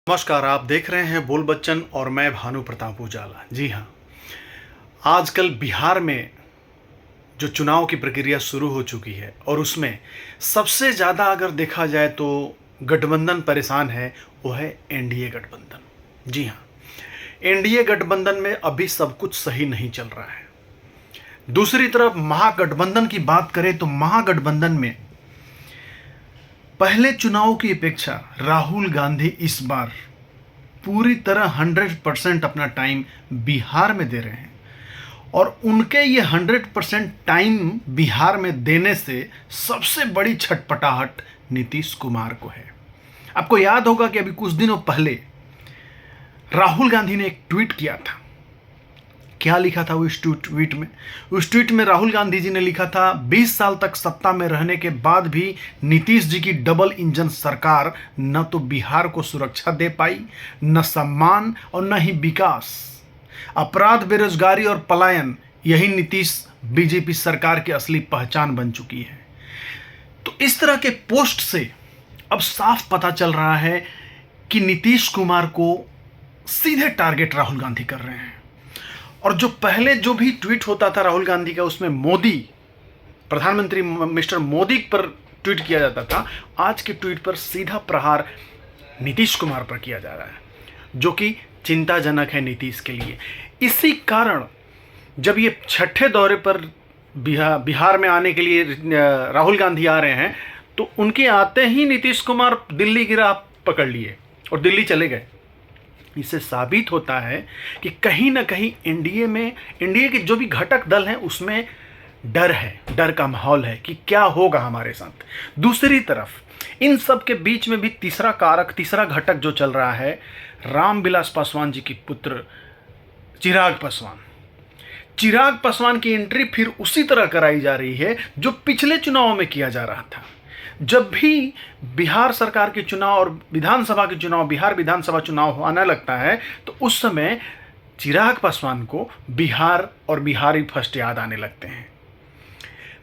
नमस्कार, आप देख रहे हैं बोल बच्चन और मैं भानु प्रताप उजाला। जी हाँ, आजकल बिहार में जो चुनाव की प्रक्रिया शुरू हो चुकी है और उसमें सबसे ज़्यादा अगर देखा जाए तो गठबंधन परेशान है, वो है एनडीए गठबंधन। जी हाँ, एनडीए गठबंधन में अभी सब कुछ सही नहीं चल रहा है। दूसरी तरफ महागठबंधन की बात करें तो महागठबंधन में पहले चुनाव की अपेक्षा राहुल गांधी इस बार पूरी तरह 100% अपना टाइम बिहार में दे रहे हैं और उनके ये 100% टाइम बिहार में देने से सबसे बड़ी छटपटाहट नीतीश कुमार को है। आपको याद होगा कि अभी कुछ दिनों पहले राहुल गांधी ने एक ट्वीट किया था। क्या लिखा था उस ट्वीट में? उस ट्वीट में राहुल गांधी जी ने लिखा था, 20 साल तक सत्ता में रहने के बाद भी नीतीश जी की डबल इंजन सरकार न तो बिहार को सुरक्षा दे पाई, न सम्मान और न ही विकास। अपराध, बेरोजगारी और पलायन, यही नीतीश बीजेपी सरकार की असली पहचान बन चुकी है। तो इस तरह के पोस्ट से अब साफ पता चल रहा है कि नीतीश कुमार को सीधे टारगेट राहुल गांधी कर रहे हैं। और जो पहले जो भी ट्वीट होता था राहुल गांधी का, उसमें मोदी, प्रधानमंत्री मिस्टर मोदी पर ट्वीट किया जाता था, आज के ट्वीट पर सीधा प्रहार नीतीश कुमार पर किया जा रहा है, जो कि चिंताजनक है नीतीश के लिए। इसी कारण जब ये छठे दौरे पर बिहार में आने के लिए राहुल गांधी आ रहे हैं, तो उनके आते ही नीतीश कुमार दिल्ली की राह पकड़ लिए और दिल्ली चले गए। इससे साबित होता है कि कहीं ना कहीं एनडीए के जो भी घटक दल हैं उसमें डर है, डर का माहौल है कि क्या होगा हमारे साथ। दूसरी तरफ इन सब के बीच में भी तीसरा कारक, तीसरा घटक जो चल रहा है, रामविलास पासवान जी की पुत्र चिराग पासवान। चिराग पासवान की एंट्री फिर उसी तरह कराई जा रही है जो पिछले चुनाव में किया जा रहा था। जब भी बिहार सरकार के चुनाव और विधानसभा के चुनाव, बिहार विधानसभा चुनाव आने लगता है, तो उस समय चिराग पासवान को बिहार और बिहारी फर्स्ट याद आने लगते हैं।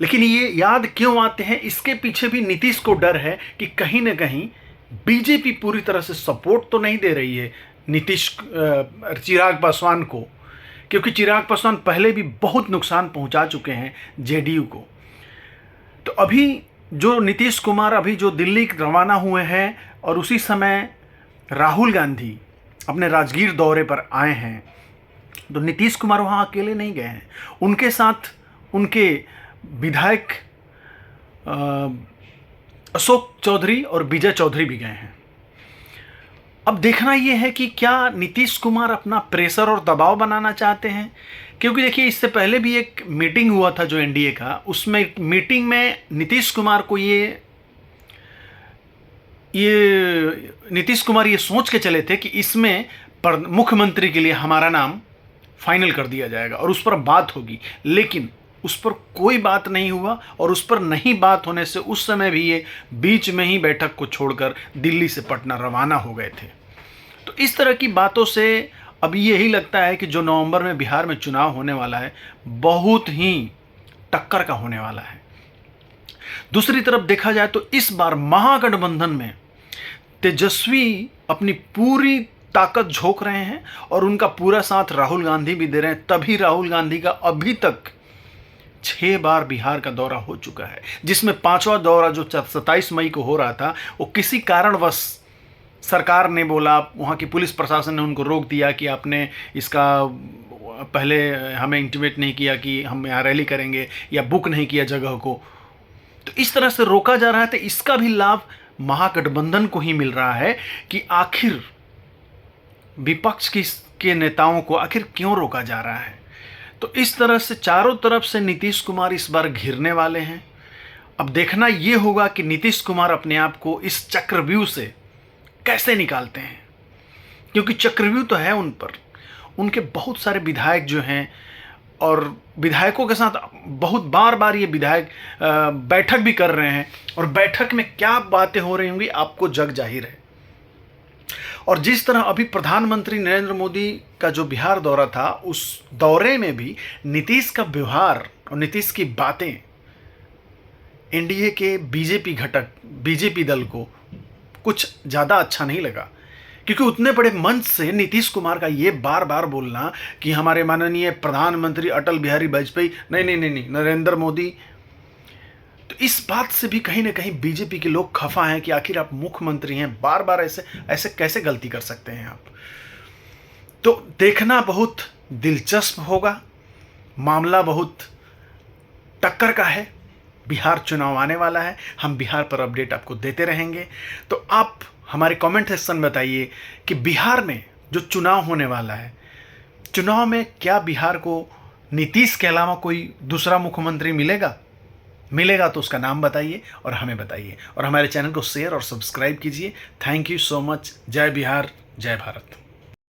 लेकिन ये याद क्यों आते हैं? इसके पीछे भी नीतीश को डर है कि कहीं ना कहीं बीजेपी पूरी तरह से सपोर्ट तो नहीं दे रही है चिराग पासवान को, क्योंकि चिराग पासवान पहले भी बहुत नुकसान पहुंचा चुके हैं जेडीयू को। तो अभी जो नीतीश कुमार अभी जो दिल्ली रवाना हुए हैं और उसी समय राहुल गांधी अपने राजगीर दौरे पर आए हैं, तो नीतीश कुमार वहाँ अकेले नहीं गए हैं, उनके साथ उनके विधायक अशोक चौधरी और विजय चौधरी भी गए हैं। अब देखना यह है कि क्या नीतीश कुमार अपना प्रेशर और दबाव बनाना चाहते हैं, क्योंकि देखिए इससे पहले भी एक मीटिंग हुआ था जो एनडीए का, उसमें मीटिंग में नीतीश कुमार ये सोच के चले थे कि इसमें मुख्यमंत्री के लिए हमारा नाम फाइनल कर दिया जाएगा और उस पर बात होगी, लेकिन उस पर कोई बात नहीं हुआ और उस पर नहीं बात होने से उस समय भी ये बीच में ही बैठक को छोड़कर दिल्ली से पटना रवाना हो गए थे। तो इस तरह की बातों से अभी यही लगता है कि जो नवंबर में बिहार में चुनाव होने वाला है, बहुत ही टक्कर का होने वाला है। दूसरी तरफ देखा जाए तो इस बार महागठबंधन में तेजस्वी अपनी पूरी ताकत झोंक रहे हैं और उनका पूरा साथ राहुल गांधी भी दे रहे हैं। तभी राहुल गांधी का अभी तक 6 बार बिहार का दौरा हो चुका है, जिसमें 5वां दौरा जो 27 मई को हो रहा था, वो किसी कारणवश सरकार ने बोला, वहाँ की पुलिस प्रशासन ने उनको रोक दिया कि आपने इसका पहले हमें इंटीमेट नहीं किया कि हम यहाँ रैली करेंगे, या बुक नहीं किया जगह को। तो इस तरह से रोका जा रहा है। तो इसका भी लाभ महागठबंधन को ही मिल रहा है कि आखिर विपक्ष के नेताओं को आखिर क्यों रोका जा रहा है। तो इस तरह से चारों तरफ से नीतीश कुमार इस बार घिरने वाले हैं। अब देखना ये होगा कि नीतीश कुमार अपने आप को इस चक्रव्यूह से कैसे निकालते हैं, क्योंकि चक्रव्यूह तो है उन पर, उनके बहुत सारे विधायक जो हैं और विधायकों के साथ बहुत बार ये विधायक बैठक भी कर रहे हैं और बैठक में क्या बातें हो रही होंगी आपको जग जाहिर है। और जिस तरह अभी प्रधानमंत्री नरेंद्र मोदी का जो बिहार दौरा था, उस दौरे में भी नीतीश का व्यवहार और नीतीश की बातें एनडीए के बीजेपी दल को कुछ ज़्यादा अच्छा नहीं लगा, क्योंकि उतने बड़े मंच से नीतीश कुमार का ये बार बार बोलना कि हमारे माननीय प्रधानमंत्री अटल बिहारी वाजपेयी, नहीं नहीं नहीं नहीं, नरेंद्र मोदी, तो इस बात से भी कहीं ना कहीं बीजेपी के लोग खफा हैं कि आखिर आप मुख्यमंत्री हैं, बार बार ऐसे ऐसे कैसे गलती कर सकते हैं आप। तो देखना बहुत दिलचस्प होगा, मामला बहुत टक्कर का है। बिहार चुनाव आने वाला है, हम बिहार पर अपडेट आपको देते रहेंगे। तो आप हमारे कमेंट सेक्शन में बताइए कि बिहार में जो चुनाव होने वाला है, चुनाव में क्या बिहार को नीतीश के अलावा कोई दूसरा मुख्यमंत्री मिलेगा तो उसका नाम बताइए और हमें बताइए, और हमारे चैनल को शेयर और सब्सक्राइब कीजिए। Thank you so much. जय बिहार, जय भारत।